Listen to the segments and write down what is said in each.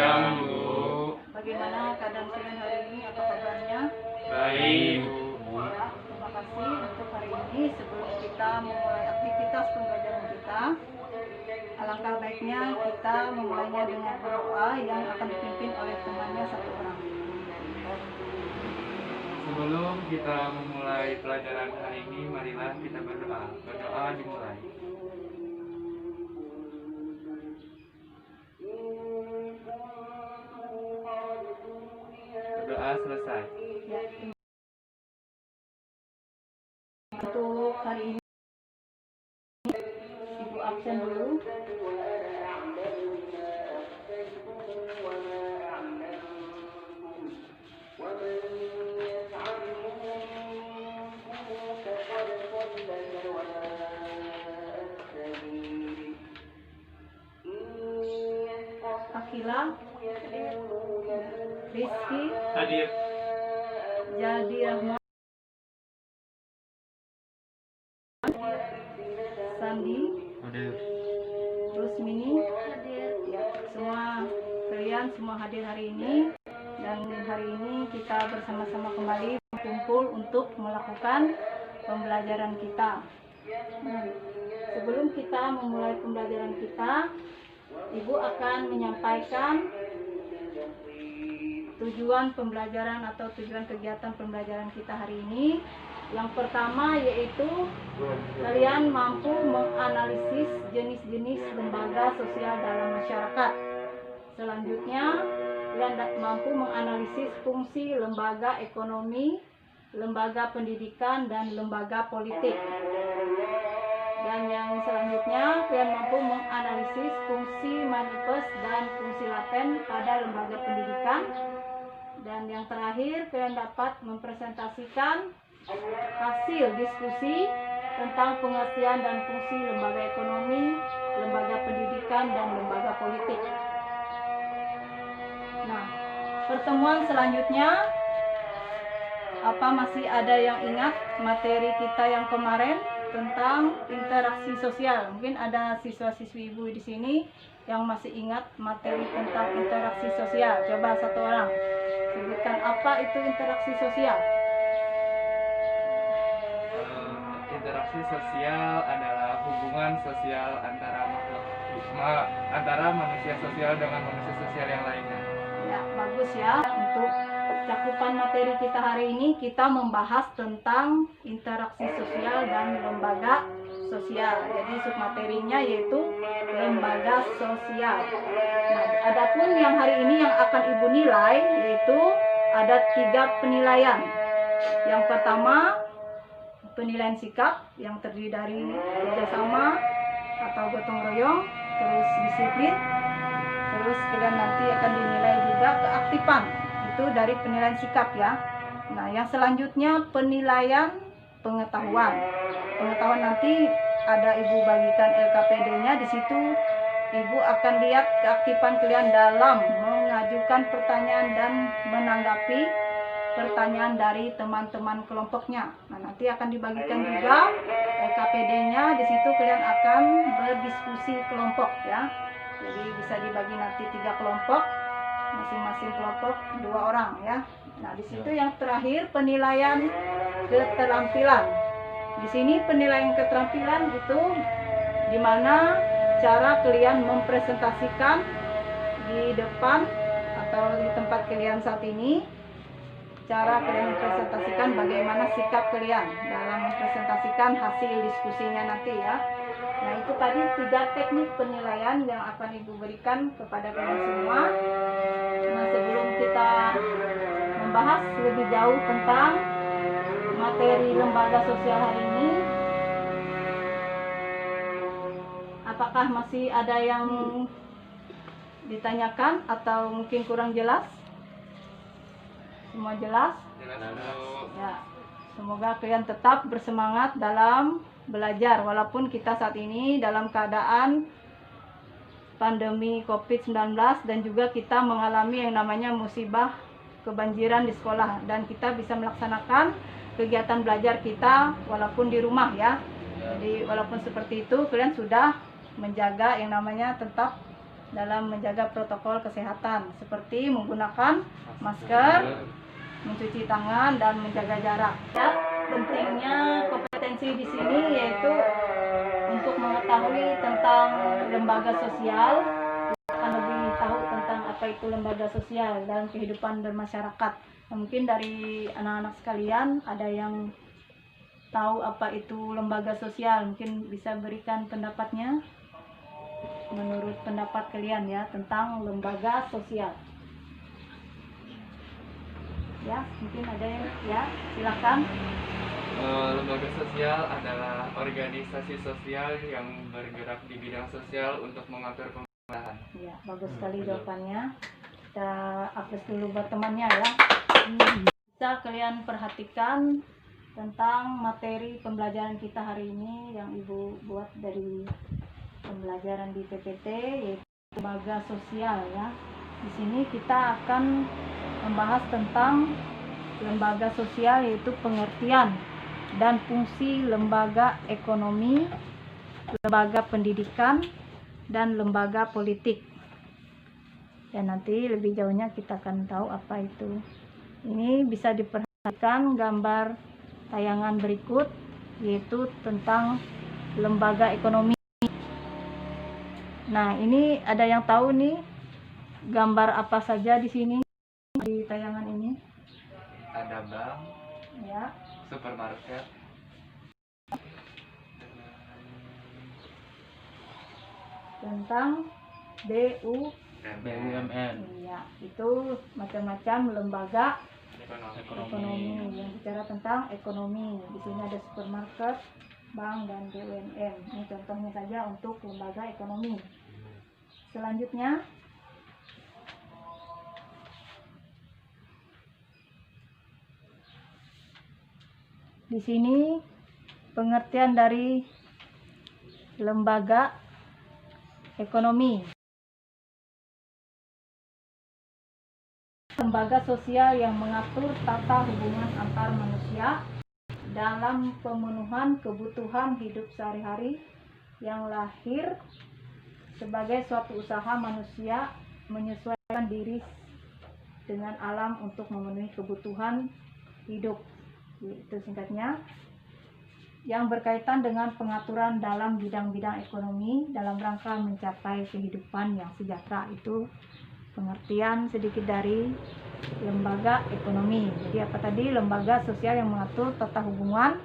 Siang, Bu. Bagaimana keadaan kalian hari ini? Apa kabarnya? Baik, Bu. Terima kasih untuk hari ini. Sebelum kita memulai aktivitas pembelajaran kita, alangkah baiknya kita memulainya dengan berdoa yang akan dipimpin oleh temannya satu orang. Sebelum kita memulai pelajaran hari ini, marilah kita berdoa. Berdoa dimulai. Berdoa selesai. Ya, untuk hari ini Ibu absen dulu. Akila, Rizky, Hadir. Jadi Rahman, Sandi, Hadir. Rusmini, hadir. Ya, semua hadir hari ini. Dan hari ini kita bersama-sama kembali berkumpul untuk melakukan pembelajaran kita. Sebelum kita memulai pembelajaran kita, Ibu akan menyampaikan tujuan pembelajaran atau tujuan kegiatan pembelajaran kita hari ini. Yang pertama yaitu kalian mampu menganalisis jenis-jenis lembaga sosial dalam masyarakat. Selanjutnya, kalian mampu menganalisis fungsi lembaga ekonomi, lembaga pendidikan, dan lembaga politik. Dan yang selanjutnya, kalian mampu menganalisis fungsi manifest dan fungsi laten pada lembaga pendidikan. Dan yang terakhir, kalian dapat mempresentasikan hasil diskusi tentang pengertian dan fungsi lembaga ekonomi, lembaga pendidikan, dan lembaga politik. Nah, pertemuan selanjutnya, apa masih ada yang ingat materi kita yang kemarin tentang interaksi sosial? Mungkin ada siswa-siswi Ibu di sini yang masih ingat materi tentang interaksi sosial. Coba satu orang sebutkan apa itu interaksi sosial. Interaksi sosial adalah hubungan sosial antara manusia sosial dengan manusia sosial yang lainnya. Ya, bagus ya. Untuk cakupan materi kita hari ini, kita membahas tentang interaksi sosial dan lembaga sosial. Jadi submaterinya yaitu lembaga sosial. Nah, adapun yang hari ini yang akan Ibu nilai yaitu ada 3 penilaian. Yang pertama, penilaian sikap yang terdiri dari kerjasama atau gotong royong, terus disiplin, terus kalian nanti akan dinilai juga keaktifan. Itu dari penilaian sikap ya. Nah, yang selanjutnya penilaian pengetahuan. Pengetahuan nanti ada Ibu bagikan LKPD-nya. Di situ Ibu akan lihat keaktifan kalian dalam mengajukan pertanyaan dan menanggapi pertanyaan dari teman-teman kelompoknya. Nah, nanti akan dibagikan juga LKPD-nya. Di situ kalian akan berdiskusi kelompok ya. Jadi bisa dibagi nanti 3 kelompok, masing-masing kelompok 2 orang ya. Nah, di situ yang terakhir penilaian keterampilan. Di sini penilaian keterampilan itu di mana cara kalian mempresentasikan di depan atau di tempat kalian saat ini. Cara kalian mempresentasikan bagaimana sikap kalian dalam mempresentasikan hasil diskusinya nanti ya. Nah, itu tadi 3 teknik penilaian yang akan Ibu berikan kepada kalian semua. Nah, sebelum kita membahas lebih jauh tentang materi lembaga sosial hari ini, apakah masih ada yang ditanyakan atau mungkin kurang jelas? Semua jelas? Ya, semoga kalian tetap bersemangat dalam belajar walaupun kita saat ini dalam keadaan pandemi COVID-19 dan juga kita mengalami yang namanya musibah kebanjiran di sekolah, dan kita bisa melaksanakan kegiatan belajar kita walaupun di rumah ya. Jadi walaupun seperti itu kalian sudah menjaga yang namanya tetap dalam menjaga protokol kesehatan seperti menggunakan masker, mencuci tangan, dan menjaga jarak. Ya, pentingnya kompetensi di sini yaitu untuk mengetahui tentang lembaga sosial, akan lebih tahu tentang apa itu lembaga sosial dalam kehidupan bermasyarakat. Nah, mungkin dari anak-anak sekalian ada yang tahu apa itu lembaga sosial, mungkin bisa berikan pendapatnya menurut pendapat kalian ya tentang lembaga sosial. Ya, mungkin ada yang ya, silakan. Lembaga sosial adalah organisasi sosial yang bergerak di bidang sosial untuk mengatur pemerintahan. Ya, bagus sekali jawabannya. Kita aplaus dulu buat temannya ya. Bisa kalian perhatikan tentang materi pembelajaran kita hari ini yang Ibu buat dari pembelajaran di PPT, yaitu lembaga sosial ya. Di sini kita akan membahas tentang lembaga sosial, yaitu pengertian dan fungsi lembaga ekonomi, lembaga pendidikan, dan lembaga politik. Dan nanti lebih jauhnya kita akan tahu apa itu. Ini bisa diperhatikan gambar tayangan berikut, yaitu tentang lembaga ekonomi. Nah, ini ada yang tahu nih gambar apa saja di sini di tayangan ini? Ada bank, Ya, supermarket, tentang BUMN, ya, itu macam-macam lembaga ekonomi. yang bicara tentang ekonomi. Di sini ada supermarket, bank, dan BUMN. Ini contohnya saja untuk lembaga ekonomi. Selanjutnya, di sini pengertian dari lembaga ekonomi. Lembaga sosial yang mengatur tata hubungan antar manusia dalam pemenuhan kebutuhan hidup sehari-hari yang lahir sebagai suatu usaha manusia menyesuaikan diri dengan alam untuk memenuhi kebutuhan hidup. Itu singkatnya, yang berkaitan dengan pengaturan dalam bidang-bidang ekonomi dalam rangka mencapai kehidupan yang sejahtera. Itu pengertian sedikit dari lembaga ekonomi. Jadi apa tadi? Lembaga sosial yang mengatur tata hubungan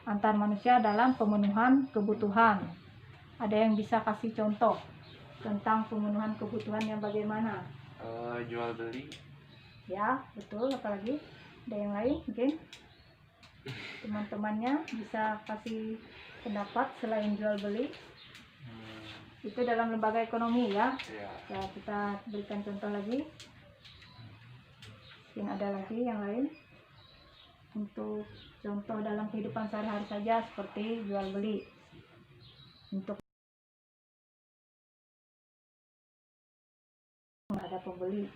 antar manusia dalam pemenuhan kebutuhan. Ada yang bisa kasih contoh tentang pemenuhan kebutuhan yang bagaimana? Jual beli, Ya, betul. Apalagi? Ada yang lain mungkin? Teman-temannya bisa kasih pendapat selain jual beli. Itu dalam lembaga ekonomi ya. Ya, kita berikan contoh lagi. Mungkin ada lagi yang lain untuk contoh dalam kehidupan sehari-hari saja seperti jual beli. Untuk ada pembeli.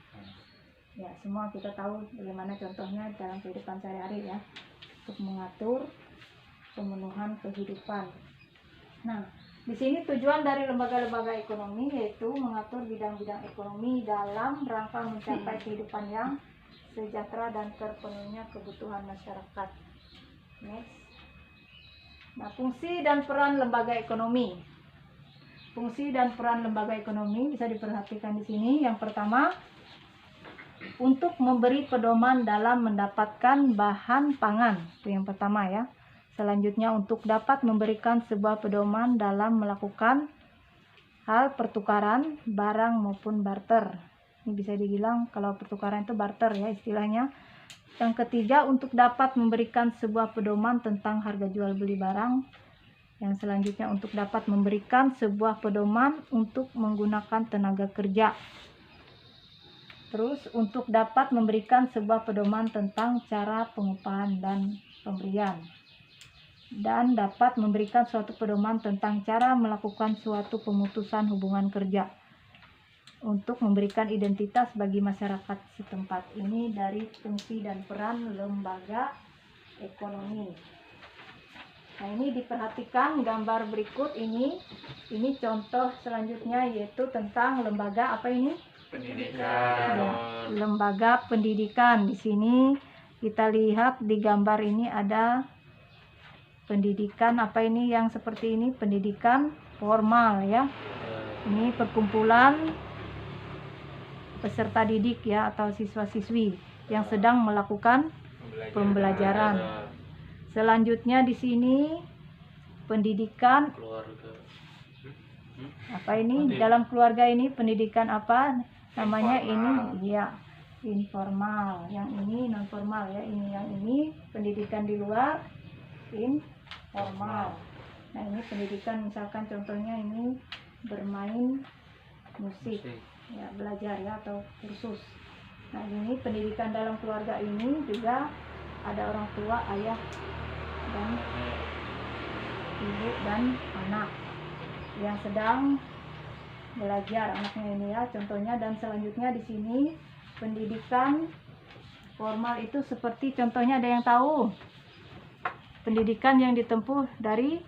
Ya, semua kita tahu bagaimana contohnya dalam kehidupan sehari-hari ya. Untuk mengatur pemenuhan kehidupan. Nah, di sini tujuan dari lembaga-lembaga ekonomi yaitu mengatur bidang-bidang ekonomi dalam rangka mencapai kehidupan yang sejahtera dan terpenuhnya kebutuhan masyarakat. Next. Nah, fungsi dan peran lembaga ekonomi. Fungsi dan peran lembaga ekonomi bisa diperhatikan di sini. Yang pertama, untuk memberi pedoman dalam mendapatkan bahan pangan. Itu yang pertama ya. Selanjutnya, untuk dapat memberikan sebuah pedoman dalam melakukan hal pertukaran barang maupun barter. Ini bisa dibilang kalau pertukaran itu barter ya istilahnya. Yang ketiga, untuk dapat memberikan sebuah pedoman tentang harga jual beli barang. Yang selanjutnya, untuk dapat memberikan sebuah pedoman untuk menggunakan tenaga kerja. Terus, untuk dapat memberikan sebuah pedoman tentang cara pengupahan dan pemberian. Dan dapat memberikan suatu pedoman tentang cara melakukan suatu pemutusan hubungan kerja. Untuk memberikan identitas bagi masyarakat setempat. Ini dari fungsi dan peran lembaga ekonomi. Nah, ini diperhatikan gambar berikut ini contoh selanjutnya yaitu tentang lembaga apa ini? Pendidikan. Ya, lembaga pendidikan. Di sini kita lihat di gambar ini ada pendidikan apa ini yang seperti ini, pendidikan formal ya. Ini perkumpulan peserta didik ya atau siswa-siswi yang sedang melakukan pembelajaran. Selanjutnya di sini pendidikan Keluarga. apa ini? Dalam keluarga ini pendidikan apa namanya? Ini ya informal, yang ini non formal ya. Ini yang ini pendidikan di luar informal. Nah, ini pendidikan misalkan contohnya ini bermain musik ya, belajar ya atau kursus. Nah, ini pendidikan dalam keluarga ini juga ada orang tua, ayah dan ibu dan anak yang sedang belajar anaknya ini ya contohnya. Dan selanjutnya di sini pendidikan formal itu seperti contohnya, ada yang tahu pendidikan yang ditempuh dari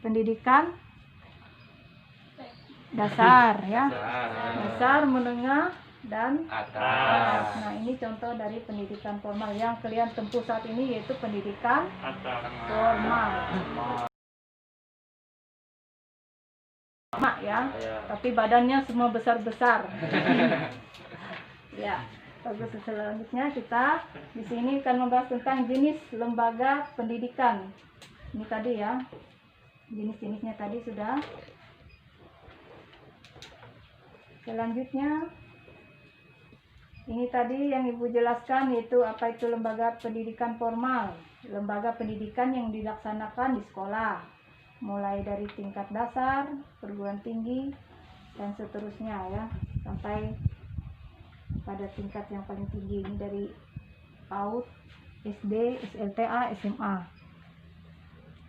pendidikan dasar ya, dasar, menengah dan atas. Nah, ini contoh dari pendidikan formal yang kalian tempuh saat ini yaitu pendidikan formal. Sama ya, tapi badannya semua besar-besar. Ya, bagus. Selanjutnya kita di sini akan membahas tentang jenis lembaga pendidikan. Ini tadi ya, jenis-jenisnya tadi sudah. Selanjutnya ini tadi yang Ibu jelaskan yaitu apa itu lembaga pendidikan formal. Lembaga pendidikan yang dilaksanakan di sekolah, mulai dari tingkat dasar, perguruan tinggi, dan seterusnya ya, sampai pada tingkat yang paling tinggi. Ini dari PAUD, SD, SLTA, SMA,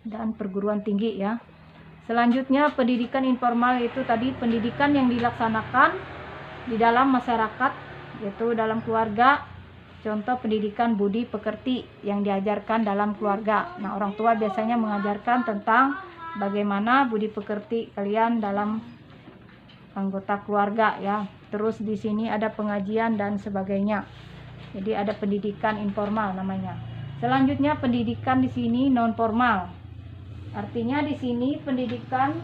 dan perguruan tinggi ya. Selanjutnya pendidikan informal itu tadi pendidikan yang dilaksanakan di dalam masyarakat, yaitu dalam keluarga. Contoh pendidikan budi pekerti yang diajarkan dalam keluarga. Nah, orang tua biasanya mengajarkan tentang bagaimana budi pekerti kalian dalam anggota keluarga ya. Terus di sini ada pengajian dan sebagainya. Jadi ada pendidikan informal namanya. Selanjutnya pendidikan di sini non formal. Artinya di sini pendidikan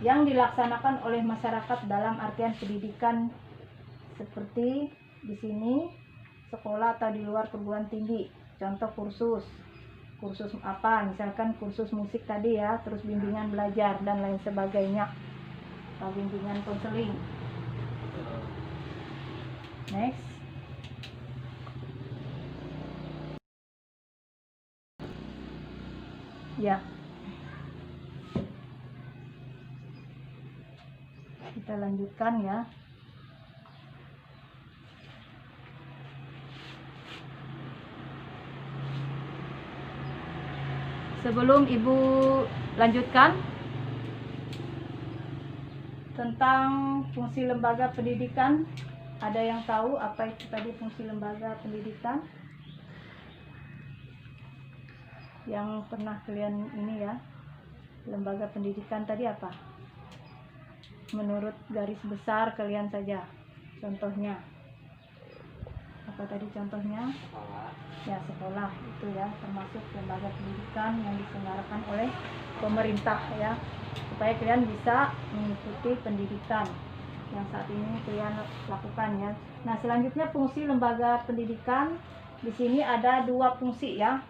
yang dilaksanakan oleh masyarakat dalam artian pendidikan seperti di sini sekolah atau di luar perguruan tinggi. Contoh kursus apa, misalkan kursus musik tadi ya, terus bimbingan belajar dan lain sebagainya, atau bimbingan konseling. Next. Ya, kita lanjutkan ya. Sebelum Ibu lanjutkan tentang fungsi lembaga pendidikan, ada yang tahu apa itu tadi fungsi lembaga pendidikan? Yang pernah kalian ini ya, lembaga pendidikan tadi apa? Menurut garis besar kalian saja. Contohnya apa tadi contohnya? Ya, sekolah itu ya, termasuk lembaga pendidikan yang diselenggarakan oleh pemerintah ya, supaya kalian bisa mengikuti pendidikan yang saat ini kalian lakukan ya. Nah, selanjutnya fungsi lembaga pendidikan di sini ada dua fungsi ya.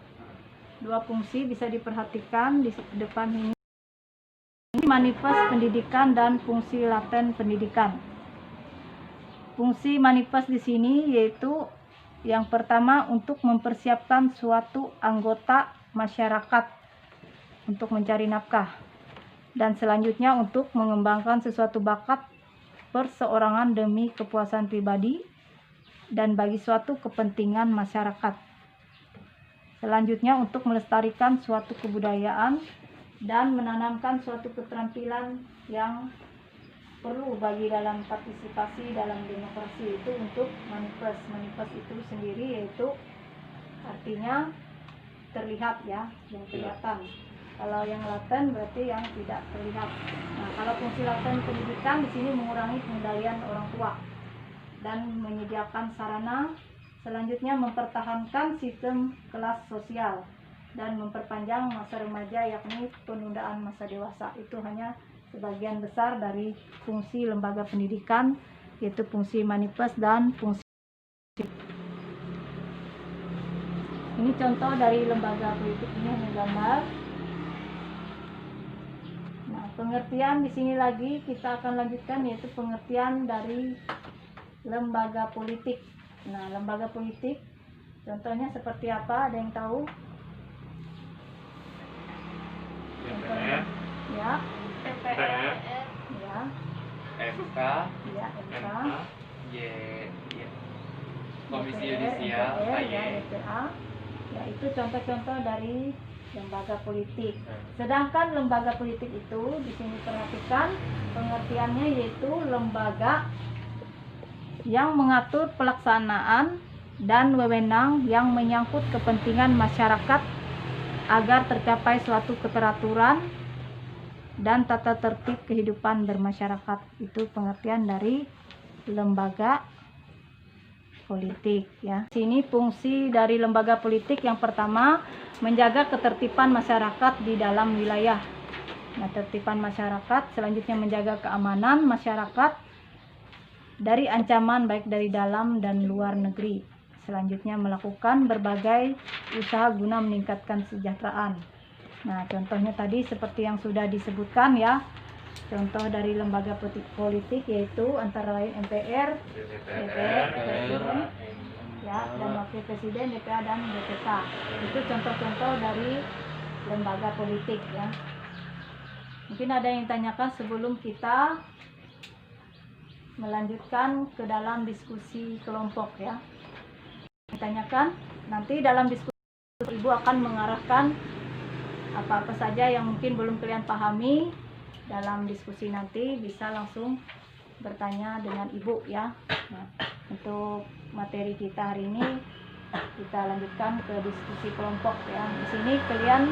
Dua fungsi bisa diperhatikan di depan ini. Ini manifest pendidikan dan fungsi laten pendidikan. Fungsi manifest di sini yaitu yang pertama untuk mempersiapkan suatu anggota masyarakat untuk mencari nafkah, dan selanjutnya untuk mengembangkan sesuatu bakat perseorangan demi kepuasan pribadi dan bagi suatu kepentingan masyarakat. Selanjutnya untuk melestarikan suatu kebudayaan dan menanamkan suatu keterampilan yang perlu bagi dalam partisipasi dalam demokrasi. Itu untuk manifest itu sendiri, yaitu artinya terlihat ya, yang kelihatan. Kalau yang laten berarti yang tidak terlihat. Nah, kalau fungsi laten pendidikan di sini mengurangi pengendalian orang tua dan menyediakan sarana, selanjutnya mempertahankan sistem kelas sosial dan memperpanjang masa remaja yakni penundaan masa dewasa. Itu hanya sebagian besar dari fungsi lembaga pendidikan, yaitu fungsi manifest dan fungsi. Ini contoh dari lembaga politik, ini hanya gambar. Nah, pengertian di sini lagi kita akan lanjutkan, yaitu pengertian dari lembaga politik. Nah, lembaga politik contohnya seperti apa? Ada yang tahu? DPR, Ya, DPR, ya, MK, ya, MK, ya. Komisi DPR, Yudisial, MPR, ya, KY. DPA. Ya, itu contoh-contoh dari lembaga politik. Sedangkan lembaga politik itu di sini perhatikan pengertiannya, yaitu lembaga yang mengatur pelaksanaan dan wewenang yang menyangkut kepentingan masyarakat agar tercapai suatu keteraturan dan tata tertib kehidupan bermasyarakat. Itu pengertian dari lembaga politik ya. Sini fungsi dari lembaga politik yang pertama, menjaga ketertiban masyarakat di dalam wilayah. Nah, ketertiban masyarakat, selanjutnya menjaga keamanan masyarakat dari ancaman baik dari dalam dan luar negeri. Selanjutnya melakukan berbagai usaha guna meningkatkan kesejahteraan. Nah, contohnya tadi seperti yang sudah disebutkan ya. Contoh dari lembaga politik yaitu antara lain MPR, DPR, Presiden, ya, dan Wakil Presiden, DPA dan BPK. Itu contoh-contoh dari lembaga politik ya. Mungkin ada yang tanyakan sebelum kita melanjutkan ke dalam diskusi kelompok ya. Ditanyakan, nanti dalam diskusi Ibu akan mengarahkan apa-apa saja yang mungkin belum kalian pahami dalam diskusi nanti, bisa langsung bertanya dengan Ibu ya. Nah, untuk materi kita hari ini kita lanjutkan ke diskusi kelompok ya. Di sini kalian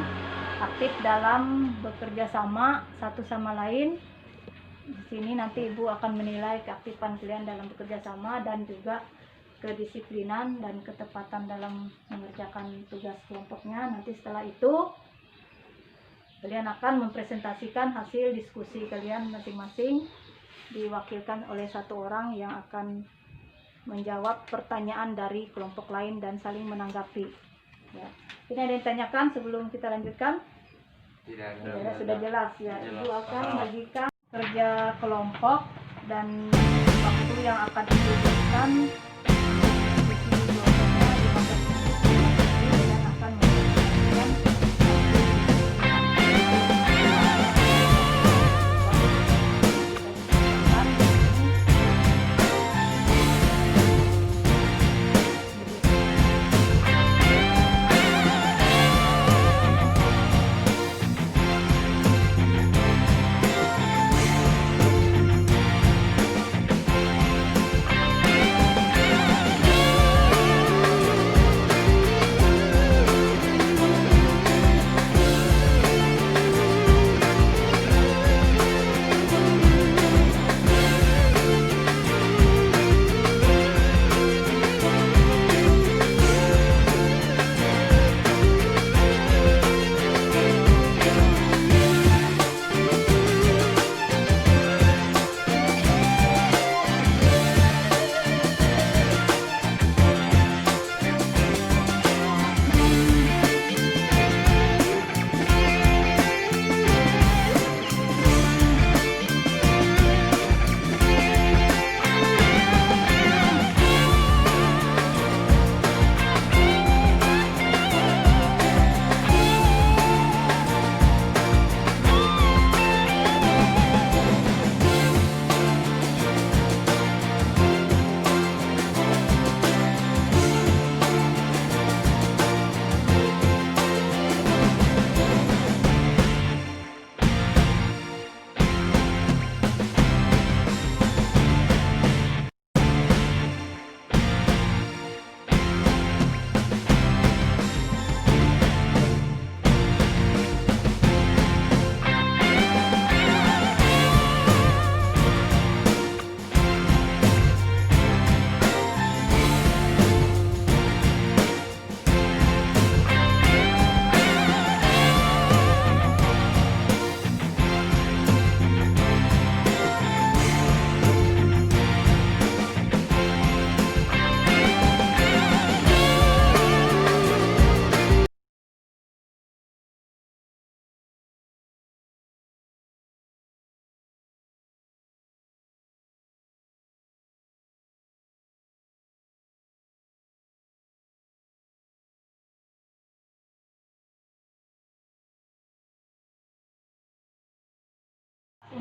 aktif dalam bekerja sama satu sama lain. Di sini nanti Ibu akan menilai keaktifan kalian dalam bekerja sama dan juga kedisiplinan dan ketepatan dalam mengerjakan tugas kelompoknya. Nanti setelah itu kalian akan mempresentasikan hasil diskusi kalian masing-masing, diwakilkan oleh satu orang yang akan menjawab pertanyaan dari kelompok lain dan saling menanggapi ya. Ini ada yang tanyakan sebelum kita lanjutkan? Tidak Ya, ada. sudah jelas ya. Jelas. Ibu akan membagikan kerja kelompok dan waktu yang akan Ibu berikan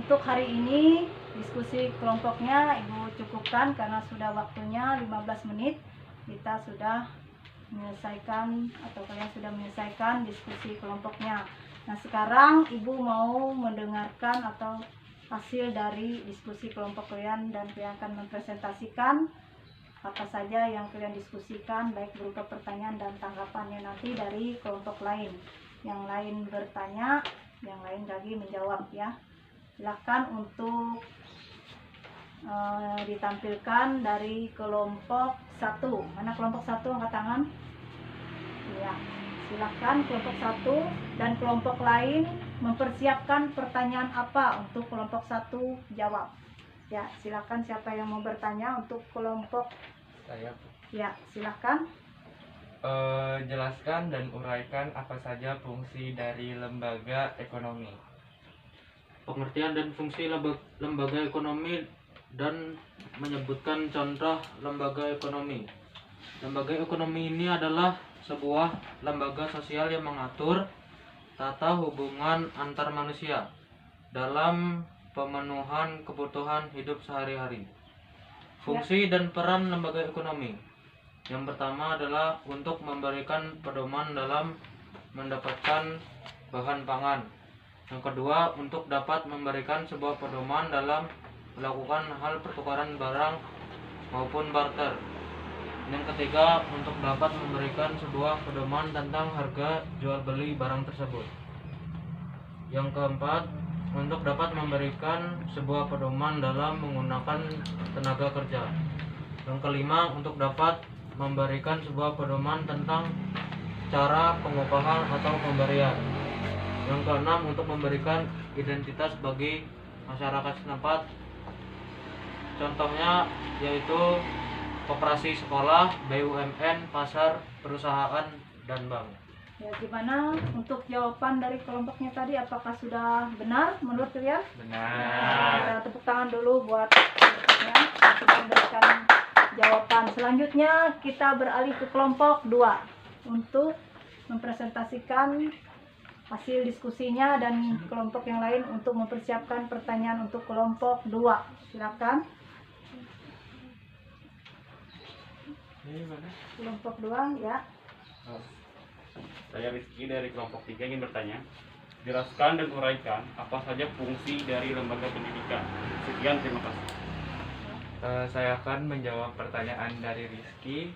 untuk hari ini diskusi kelompoknya Ibu cukupkan karena sudah waktunya 15 menit. Kita sudah menyelesaikan atau kalian sudah menyelesaikan diskusi kelompoknya. Nah, sekarang Ibu mau mendengarkan atau hasil dari diskusi kelompok kalian dan kalian akan mempresentasikan apa saja yang kalian diskusikan, baik berupa pertanyaan dan tanggapannya nanti dari kelompok lain. Yang lain bertanya, yang lain lagi menjawab ya. Silakan untuk ditampilkan dari kelompok 1. Mana kelompok 1? Angkat tangan. Ya, silakan kelompok 1 dan kelompok lain mempersiapkan pertanyaan apa untuk kelompok 1 jawab. Ya, silakan siapa yang mau bertanya untuk kelompok. Saya Ya, silakan. jelaskan dan uraikan apa saja fungsi dari lembaga ekonomi. Pengertian dan fungsi lembaga ekonomi dan menyebutkan contoh lembaga ekonomi. Lembaga ekonomi ini adalah sebuah lembaga sosial yang mengatur tata hubungan antar manusia dalam pemenuhan kebutuhan hidup sehari-hari. Fungsi dan peran lembaga ekonomi. Yang pertama adalah untuk memberikan pedoman dalam mendapatkan bahan pangan. Yang kedua, untuk dapat memberikan sebuah pedoman dalam melakukan hal pertukaran barang maupun barter. Yang ketiga, untuk dapat memberikan sebuah pedoman tentang harga jual beli barang tersebut. Yang keempat, untuk dapat memberikan sebuah pedoman dalam menggunakan tenaga kerja. Yang kelima, untuk dapat memberikan sebuah pedoman tentang cara pengupahan atau pemberian. Yang keenam, untuk memberikan identitas bagi masyarakat setempat. Contohnya yaitu koperasi sekolah, BUMN, pasar, perusahaan, dan bank. Ya, gimana untuk jawaban dari kelompoknya tadi? Apakah sudah benar menurut kalian? Benar. Tepuk tangan dulu buat kelompoknya yang sudah memberikan jawaban. Selanjutnya kita beralih ke kelompok 2 untuk mempresentasikan hasil diskusinya dan kelompok yang lain untuk mempersiapkan pertanyaan untuk kelompok 2. Silakan. Kelompok 2 ya. Saya Rizky dari kelompok 3 ingin bertanya. Jelaskan dan uraikan apa saja fungsi dari lembaga pendidikan. Sekian, terima kasih. Saya akan menjawab pertanyaan dari Rizky.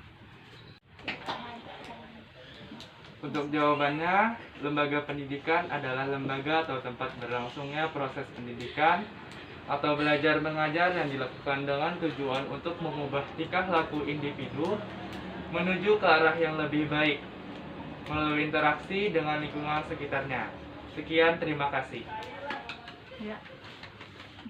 Untuk jawabannya, lembaga pendidikan adalah lembaga atau tempat berlangsungnya proses pendidikan atau belajar mengajar yang dilakukan dengan tujuan untuk mengubah tingkah laku individu menuju ke arah yang lebih baik melalui interaksi dengan lingkungan sekitarnya. Sekian, terima kasih. Ya.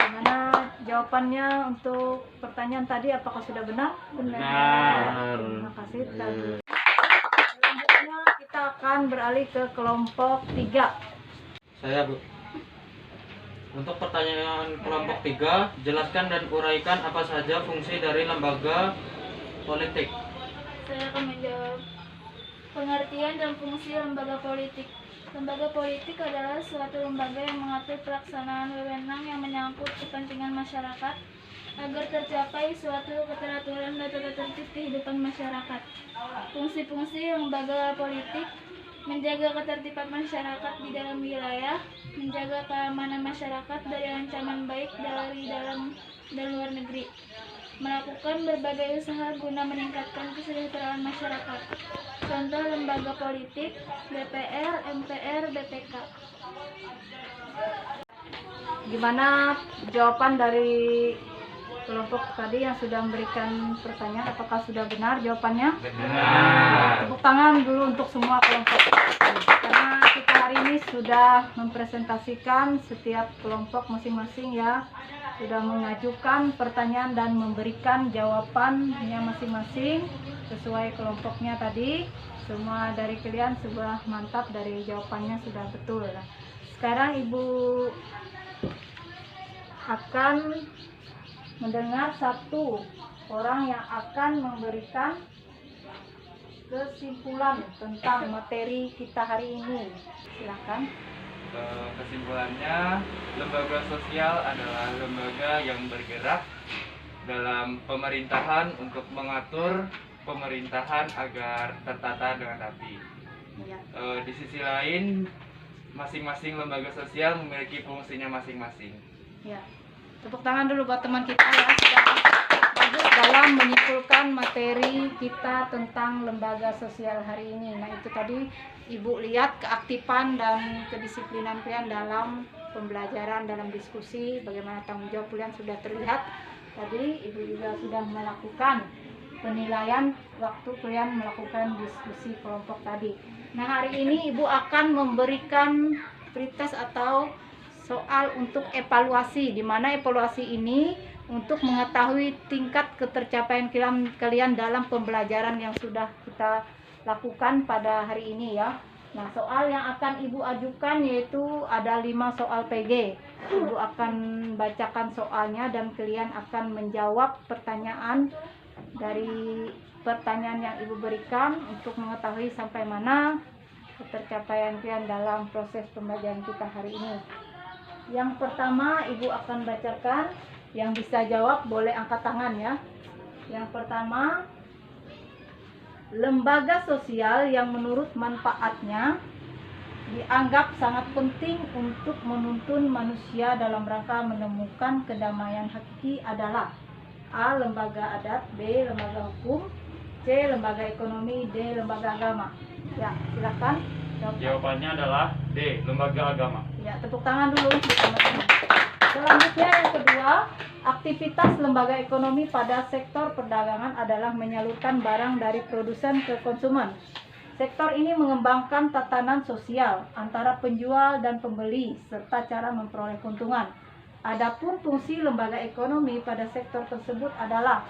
Gimana jawabannya untuk pertanyaan tadi? Apakah sudah benar? Benar. Terima kasih. Selanjutnya kita akan beralih ke kelompok 3. Saya, Bu. Untuk pertanyaan kelompok 3, jelaskan dan uraikan apa saja fungsi dari lembaga politik. Saya akan menjawab. Pengertian dan fungsi lembaga politik. Lembaga politik adalah suatu lembaga yang mengatur pelaksanaan wewenang yang menyangkut kepentingan masyarakat agar tercapai suatu keteraturan dan tata tertib kehidupan masyarakat. Fungsi-fungsi lembaga politik: menjaga ketertiban masyarakat di dalam wilayah, menjaga keamanan masyarakat dari ancaman baik dari dalam dan luar negeri, melakukan berbagai usaha guna meningkatkan kesejahteraan masyarakat. Contoh lembaga politik: DPR, MPR, BPK. Gimana jawaban dari kelompok tadi yang sudah memberikan pertanyaan? Apakah sudah benar jawabannya? Benar. Tepuk tangan dulu untuk semua kelompok. Karena kita hari ini sudah mempresentasikan setiap kelompok masing-masing ya, sudah mengajukan pertanyaan dan memberikan jawabannya masing-masing sesuai kelompoknya tadi. Semua dari kalian sudah mantap dari jawabannya, sudah betul. Sekarang Ibu akan mendengar satu orang yang akan memberikan kesimpulan tentang materi kita hari ini. Silakan. Kesimpulannya, lembaga sosial adalah lembaga yang bergerak dalam pemerintahan untuk mengatur pemerintahan agar tertata dengan rapi. Ya. Di sisi lain, masing-masing lembaga sosial memiliki fungsinya masing-masing. Ya. Tepuk tangan dulu buat teman kita ya, sudah bagus dalam menyimpulkan materi kita tentang lembaga sosial hari ini. Nah, itu tadi Ibu lihat keaktifan dan kedisiplinan kalian dalam pembelajaran, dalam diskusi, bagaimana tanggung jawab kalian sudah terlihat. Tadi Ibu juga sudah melakukan penilaian waktu kalian melakukan diskusi kelompok tadi. Nah, hari ini Ibu akan memberikan pretest atau soal untuk evaluasi, di mana evaluasi ini untuk mengetahui tingkat ketercapaian kalian dalam pembelajaran yang sudah kita lakukan pada hari ini ya. Nah, soal yang akan Ibu ajukan yaitu ada 5 soal PG. Ibu akan bacakan soalnya dan kalian akan menjawab pertanyaan dari pertanyaan yang Ibu berikan untuk mengetahui sampai mana ketercapaian kalian dalam proses pembelajaran kita hari ini. Yang pertama Ibu akan bacakan, yang bisa jawab boleh angkat tangan ya. Yang pertama, lembaga sosial yang menurut manfaatnya dianggap sangat penting untuk menuntun manusia dalam rangka menemukan kedamaian hakiki adalah A. Lembaga adat, B. Lembaga hukum, C. Lembaga ekonomi, D. Lembaga agama. Ya, silakan. Jawabannya adalah D. Lembaga agama. Ya, tepuk tangan dulu teman-teman. Selanjutnya yang kedua, aktivitas lembaga ekonomi pada sektor perdagangan adalah menyalurkan barang dari produsen ke konsumen. Sektor ini mengembangkan tatanan sosial antara penjual dan pembeli serta cara memperoleh keuntungan. Adapun fungsi lembaga ekonomi pada sektor tersebut adalah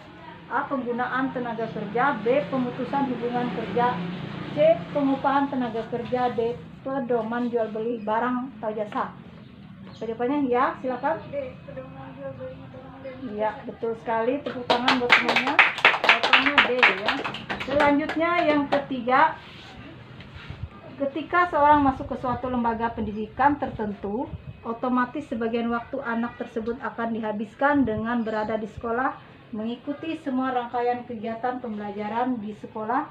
A. Penggunaan tenaga kerja, B. Pemutusan hubungan kerja, C. Pengupahan tenaga kerja, D. Pedoman jual beli barang atau jasa. Jawabannya ya, silakan. D. Pedoman jual beli barang dan Iya, betul sekali. Tepuk tangan buat semuanya. Jawabannya D ya. Selanjutnya yang ketiga, ketika seorang masuk ke suatu lembaga pendidikan tertentu, otomatis sebagian waktu anak tersebut akan dihabiskan dengan berada di sekolah, mengikuti semua rangkaian kegiatan pembelajaran di sekolah,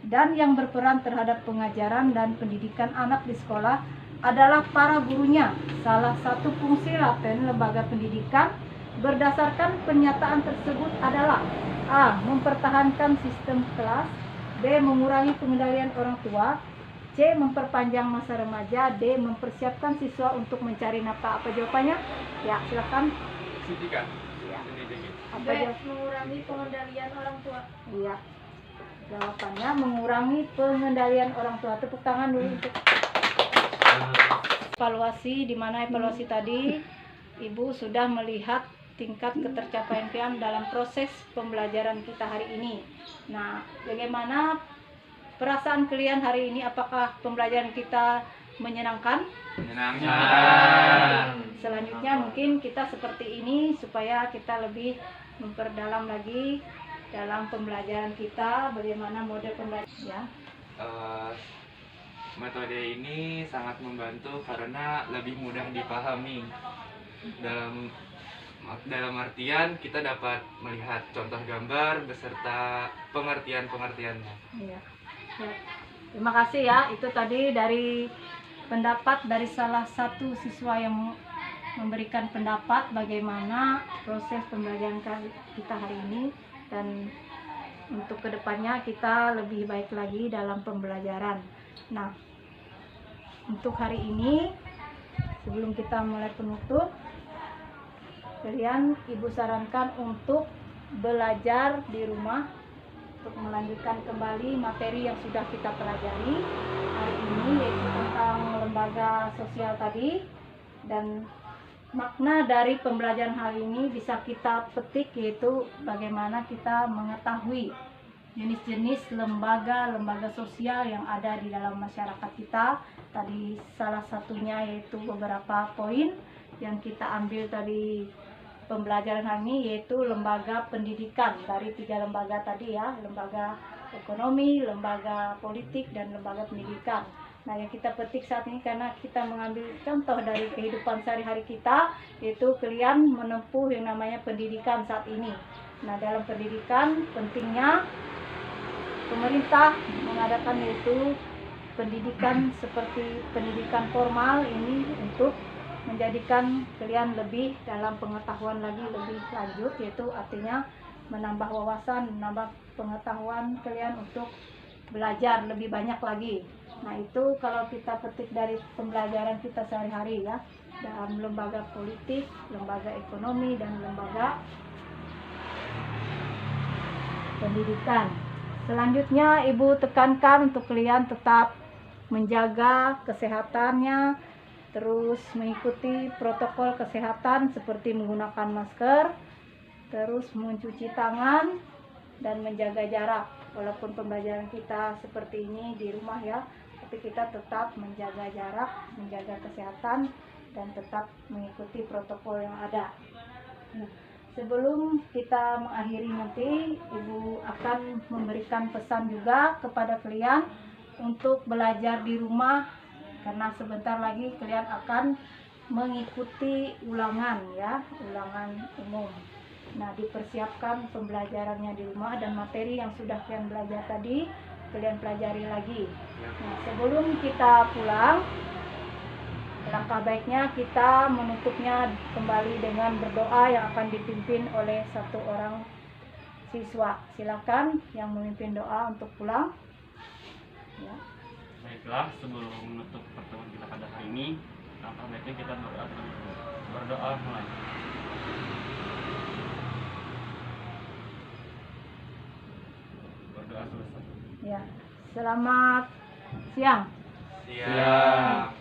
dan yang berperan terhadap pengajaran dan pendidikan anak di sekolah adalah para gurunya. Salah satu fungsi laten lembaga pendidikan berdasarkan pernyataan tersebut adalah A. Mempertahankan sistem kelas, B. Mengurangi pengendalian orang tua, C. Memperpanjang masa remaja, D. Mempersiapkan siswa untuk mencari nafkah. Apa jawabannya? Ya, silakan. Sintika. Ya. Apa B. jawabannya? Mengurangi pengendalian orang tua. Iya. Jawabannya mengurangi pengendalian orang tua. Tepuk tangan dulu untuk evaluasi, di mana evaluasi tadi Ibu sudah melihat tingkat ketercapaian kalian dalam proses pembelajaran kita hari ini. Nah, bagaimana perasaan kalian hari ini? Apakah pembelajaran kita menyenangkan? Menyenangkan. Selanjutnya mungkin kita seperti ini supaya kita lebih memperdalam lagi dalam pembelajaran kita, bagaimana model pembelajaran ya. Metode ini sangat membantu karena lebih mudah dipahami. Dalam artian kita dapat melihat contoh gambar beserta pengertian-pengertiannya. Iya. Ya. Terima kasih ya. Itu tadi dari pendapat dari salah satu siswa yang memberikan pendapat bagaimana proses pembelajaran kita hari ini, dan untuk kedepannya kita lebih baik lagi dalam pembelajaran. Nah, untuk hari ini sebelum kita mulai penutup, kalian Ibu sarankan untuk belajar di rumah untuk melanjutkan kembali materi yang sudah kita pelajari hari ini, yaitu tentang lembaga sosial tadi. Dan makna dari pembelajaran hari ini bisa kita petik, yaitu bagaimana kita mengetahui jenis-jenis lembaga sosial yang ada di dalam masyarakat kita. Tadi salah satunya yaitu beberapa poin yang kita ambil dari pembelajaran hari ini, yaitu lembaga pendidikan dari 3 lembaga tadi ya, lembaga ekonomi, lembaga politik, dan lembaga pendidikan. Nah, yang kita petik saat ini karena kita mengambil contoh dari kehidupan sehari-hari kita, yaitu kalian menempuh yang namanya pendidikan saat ini. Nah, dalam pendidikan pentingnya pemerintah mengadakan yaitu pendidikan seperti pendidikan formal ini untuk menjadikan kalian lebih dalam pengetahuan lagi lebih lanjut, yaitu artinya menambah wawasan, menambah pengetahuan kalian untuk belajar lebih banyak lagi. Nah, itu kalau kita petik dari pembelajaran kita sehari-hari ya, dalam lembaga politik, lembaga ekonomi, dan lembaga pendidikan. Selanjutnya, Ibu tekankan untuk kalian tetap menjaga kesehatannya, terus mengikuti protokol kesehatan seperti menggunakan masker, terus mencuci tangan, dan menjaga jarak. Walaupun pembelajaran kita seperti ini di rumah ya, tapi kita tetap menjaga jarak, menjaga kesehatan, dan tetap mengikuti protokol yang ada. Nah, sebelum kita mengakhiri nanti, Ibu akan memberikan pesan juga kepada kalian untuk belajar di rumah, karena sebentar lagi kalian akan mengikuti ulangan ya, ulangan umum. Nah, dipersiapkan pembelajarannya di rumah dan materi yang sudah kalian belajar tadi kalian pelajari lagi. Nah, sebelum kita pulang, langkah baiknya kita menutupnya kembali dengan berdoa yang akan dipimpin oleh satu orang siswa. Silakan yang memimpin doa untuk pulang. Ya. Baiklah, sebelum menutup pertemuan kita pada hari ini, langkah baiknya kita berdoa terlebih dahulu. Berdoa mulai. Berdoa selesai. Ya. Selamat siang. Siap.